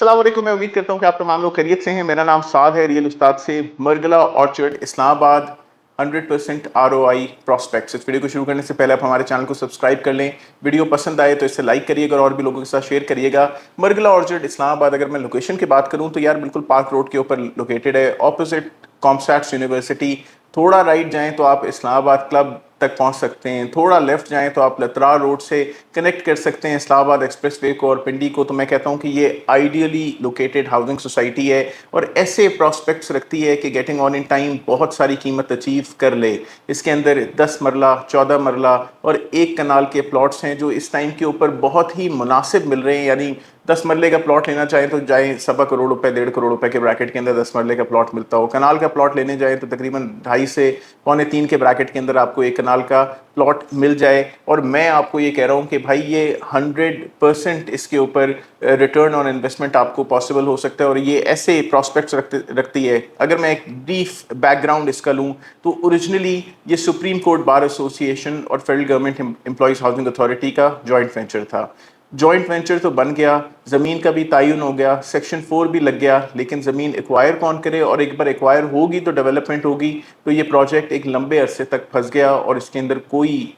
अस्सलाम वालेकुम। मैं उम्मीद करता हूँ कि आप तमाम लोग खैरियत से हैं। मेरा नाम साद है, रियल उस्ताद से, Margalla orchard, Islamabad. 100% ROI prospects. इस वीडियो को शुरू करने से पहले आप हमारे चैनल को सब्सक्राइब कर लें। वीडियो पसंद आए तो इसे लाइक करिएगा और भी लोगों के साथ शेयर करिएगा। मरगला ऑर्चर्ड, इस्लामाबाद। अगर मैं लोकेशन की बात करूँ तो यार बिल्कुल पार्क रोड के ऊपर लोकेटेड है, ऑपोजिट कॉमस्टैट्स यूनिवर्सिटी। थोड़ा राइट जाएं तो आप इस्लामाबाद क्लब तक पहुंच सकते हैं, थोड़ा लेफ्ट जाएं तो आप लतरा रोड से कनेक्ट कर सकते हैं इस्लामाबाद एक्सप्रेसवे को और पिंडी को। तो मैं कहता हूं कि ये आइडियली लोकेटेड हाउसिंग सोसाइटी है और ऐसे प्रॉस्पेक्ट्स रखती है कि गेटिंग ऑन इन टाइम बहुत सारी कीमत अचीव कर ले। इसके अंदर 10 मरला, 14 मरला और एक कनाल के प्लॉट्स हैं जो इस टाइम के ऊपर बहुत ही मुनासिब मिल रहे हैं। यानी 10 मरले का प्लॉट लेना चाहें तो जाएं, 1.25 करोड़ रुपए, 1.5 करोड़ रुपए के ब्रैकेट के अंदर 10 मरले का प्लॉट मिलता हो। कनाल का प्लॉट लेने जाएं तो तकरीबन 2.5 से 2.25 के ब्रैकेट के अंदर आपको एक कनाल का प्लॉट मिल जाए। और मैं आपको ये कह रहा हूँ कि भाई ये 100% इसके ऊपर रिटर्न ऑन इन्वेस्टमेंट आपको पॉसिबल हो सकता है और ये ऐसे प्रॉस्पेक्ट्स रखती है। अगर मैं एक ब्रीफ बैकग्राउंड इसका लूँ तो ओरिजिनली ये सुप्रीम कोर्ट बार एसोसिएशन और federal government employees housing authority का जॉइंट वेंचर था। जॉइंट वेंचर तो बन गया, ज़मीन का भी तयन हो गया, सेक्शन 4 भी लग गया, लेकिन ज़मीन एक्वायर कौन करे? और एक बार एक्वायर होगी तो डेवलपमेंट होगी। तो ये प्रोजेक्ट एक लंबे अरसे तक फंस गया और इसके अंदर कोई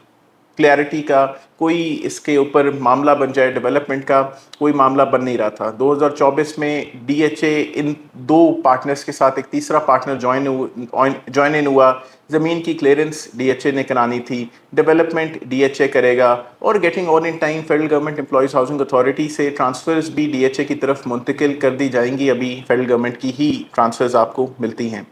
क्लैरिटी का, कोई इसके ऊपर मामला बन जाए डेवलपमेंट का, कोई मामला बन नहीं रहा था। 2024 में DHA इन दो पार्टनर्स के साथ एक तीसरा पार्टनर ज्वाइन इन हुआ। ज़मीन की क्लियरेंस DHA ने करानी थी, डेवलपमेंट DHA करेगा और getting on in time federal government employees housing authority से ट्रांसफ़र्स भी DHA की तरफ मुंतकिल कर दी जाएंगी। अभी फेडरल गवर्नमेंट की ही ट्रांसफ़र्स आपको मिलती हैं।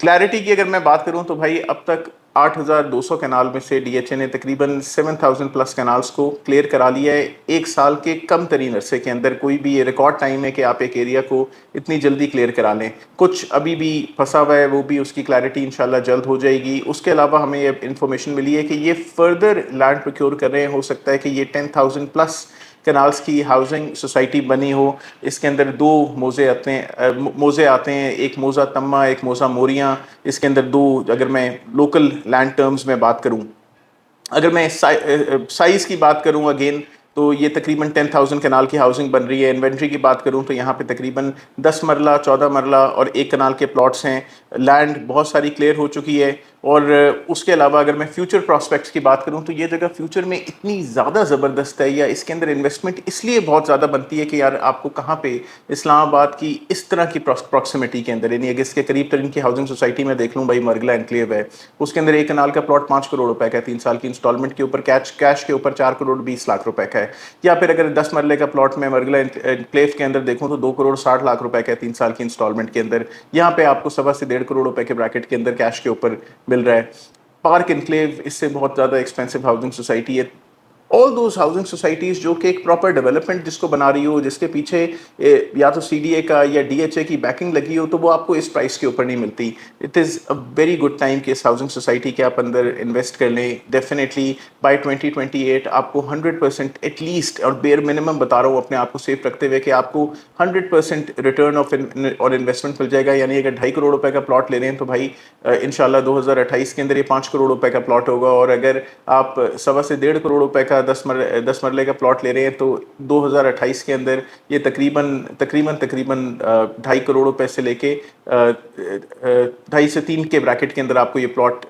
क्लैरिटी की अगर मैं बात करूं तो भाई अब तक 8,200 कैनाल में से DHA ने तकरीबन 7,000 प्लस कैनाल्स को क्लियर करा लिया है एक साल के कम तरीन अरसे के अंदर। कोई भी ये रिकॉर्ड टाइम है कि आप एक एरिया को इतनी जल्दी क्लियर करा लें। कुछ अभी भी फंसा हुआ है, वो भी उसकी क्लैरिटी इंशाल्लाह जल्द हो जाएगी। उसके अलावा हमें ये इन्फॉर्मेशन मिली है कि ये फर्दर लैंड प्रोक्योर कर रहे हैं। हो सकता है कि ये 10,000 प्लस कैनाल्स की हाउसिंग सोसाइटी बनी हो। इसके अंदर दो मोज़े आते हैं, एक मोज़ा तम्मा, एक मोज़ा मोरियाँ। इसके अंदर दो, अगर मैं लोकल लैंड टर्म्स में बात करूँ, अगर मैं साइज़ की बात करूँ अगेन, तो ये तकरीबन 10,000 कनाल की हाउसिंग बन रही है। इन्वेंट्री की बात करूँ तो यहाँ पे तकरीबन 10 मरला, 14 मरला और एक कनाल के प्लॉट्स हैं। लैंड बहुत सारी क्लियर हो चुकी है। और उसके अलावा अगर मैं फ्यूचर प्रॉस्पेक्ट्स की बात करूँ तो ये जगह फ्यूचर में इतनी ज़्यादा ज़बरदस्त है, या इसके अंदर इन्वेस्टमेंट इसलिए बहुत ज़्यादा बनती है कि यार आपको कहाँ पे इस्लामाबाद की इस तरह की प्रॉक्सिमिटी के अंदर, यानी अगर इसके करीब तरीन की हाउसिंग सोसाइटी में देख लूँ, भाई मरगला एनक्लेव है, उसके अंदर एक कनाल का प्लॉट 5 करोड़ रुपए का है, 3 साल की इंस्टॉलमेंट के ऊपर, कैश के ऊपर 4 करोड़ 20 लाख रुपए का है। या फिर अगर 10 मरले का प्लॉट में मरगला एनक्लेव के अंदर देखूँ तो 2 करोड़ 60 लाख रुपए का है, 3 साल की इंस्टॉलमेंट के अंदर। यहाँ पे आपको 1.25 से 1.5 करोड़ रुपए के ब्रैकेट के अंदर कैश के ऊपर मिल रहा है। पार्क एनक्लेव इससे बहुत ज़्यादा एक्सपेंसिव हाउसिंग सोसाइटी है। ऑल दोज हाउसिंग सोसाइटीज़ जो कि एक प्रॉपर डेवलपमेंट जिसको बना रही हो, जिसके पीछे या तो CDA का या DHA की बैकिंग लगी हो, तो वो आपको इस प्राइस के ऊपर नहीं मिलती। It is a very good time कि इस हाउसिंग सोसाइटी के आप अंदर इन्वेस्ट कर लें। डेफिनेटली बाय 2028 आपको 100% एटलीस्ट, और बेयर मिनिमम बता रहा हूँ अपने आप को सेफ रखते हुए, कि आपको 100% रिटर्न ऑफ और इन्वेस्टमेंट मिल जाएगा। यानी अगर 2.5 करोड़ रुपए का प्लॉट ले रहे हैं तो भाई इंशाल्लाह 2028 के अंदर ये 5 करोड़ रुपए का प्लॉट होगा। और अगर आप 1.25 से 1.5 करोड़ रुपए का 10 मरले का प्लॉट ले रहे हैं तो 2028 के अंदर ये तकरीबन 2.5 करोड़ रुपए से लेके 2.5 से 3 के ब्रैकेट के अंदर आपको ये प्लॉट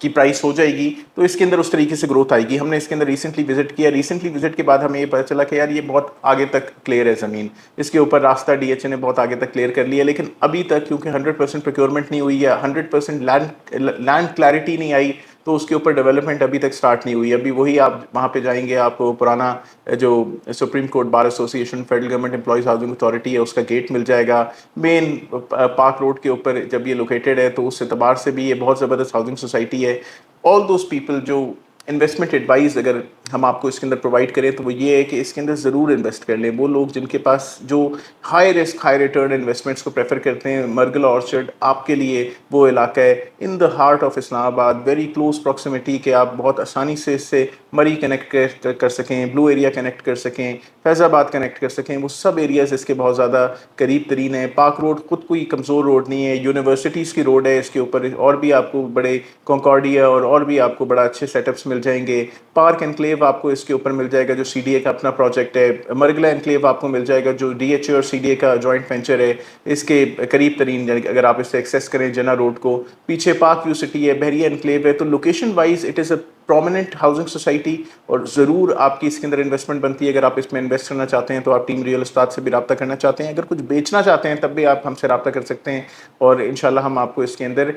की प्राइस हो जाएगी। तो इसके अंदर उस तरीके से ग्रोथ आएगी। हमने इसके अंदर रिसेंटली विजिट किया। रिसेंटली विजिट के बाद हमें ये पता चला कि यार ये बहुत आगे तक क्लियर है ज़मीन, इसके ऊपर रास्ता DHA ने बहुत आगे तक क्लियर कर लिया। लेकिन अभी तक क्योंकि 100% प्रोक्योरमेंट नहीं हुई है, 100% लैंड क्लैरिटी नहीं आई, तो उसके ऊपर डेवलपमेंट अभी तक स्टार्ट नहीं हुई। अभी वही आप वहाँ पे जाएंगे, आपको पुराना जो supreme court bar association federal government employees housing authority है उसका गेट मिल जाएगा। मेन पार्क रोड के ऊपर जब ये लोकेटेड है तो उस एतबार से भी ये बहुत ज़बरदस्त हाउसिंग सोसाइटी है। ऑल दोज पीपल जो इन्वेस्टमेंट एडवाइस अगर हम आपको इसके अंदर प्रोवाइड करें तो वो ये है कि इसके अंदर ज़रूर इन्वेस्ट कर लें। वो लोग जिनके पास जो high risk high return investments को प्रेफर करते हैं, मरगला ऑर्चर्ड आपके लिए वो इलाका है। In the heart of Islamabad, very close proximity, के आप बहुत आसानी से इससे مری کنیکٹ کر سکیں، بلو ایریا کنیکٹ کر سکیں، فیض آباد کنیکٹ کر سکیں، وہ سب ایریاز اس کے بہت زیادہ قریب ترین ہیں۔ پاک روڈ خود کوئی کمزور روڈ نہیں ہے، یونیورسٹیز کی روڈ ہے اس کے اوپر، اور بھی آپ کو بڑے کنکارڈیا اور بھی آپ کو بڑا اچھے سیٹ اپس مل جائیں گے۔ پارک انکلیو آپ کو اس کے اوپر مل جائے گا جو سی ڈی اے کا اپنا پروجیکٹ ہے۔ مرگلا انکلیو آپ کو مل جائے گا جو ڈی ایچ اے اور سی ڈی اے کا جوائنٹ وینچر ہے، اس کے قریب ترین، اگر آپ اس سے ایکسیس کریں جنا روڈ کو۔ پیچھے پارک ویو سٹی ہے، بحریہ انکلیو ہے، تو location wise it is a prominent housing society, اور ضرور آپ کی اس کے اندر انویسٹمنٹ بنتی ہے۔ اگر آپ اس میں انویسٹ کرنا چاہتے ہیں تو آپ ٹیم ریئل استاد سے بھی رابطہ کرنا چاہتے ہیں، اگر کچھ بیچنا چاہتے ہیں تب بھی آپ ہم سے رابطہ کر سکتے ہیں، اور انشاءاللہ ہم آپ کو اس کے اندر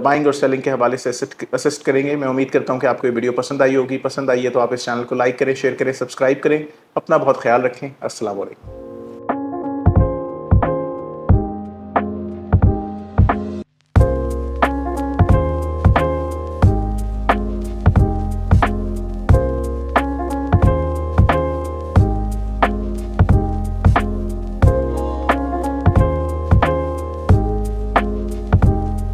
بائنگ اور سیلنگ کے حوالے سے اسسٹ کریں گے۔ میں امید کرتا ہوں کہ آپ کو یہ ویڈیو پسند آئی ہوگی، پسند آئی ہے تو آپ اس چینل کو لائک کریں، شیئر کریں، سبسکرائب کریں۔ اپنا بہت خیال رکھیں۔ السلام علیکم۔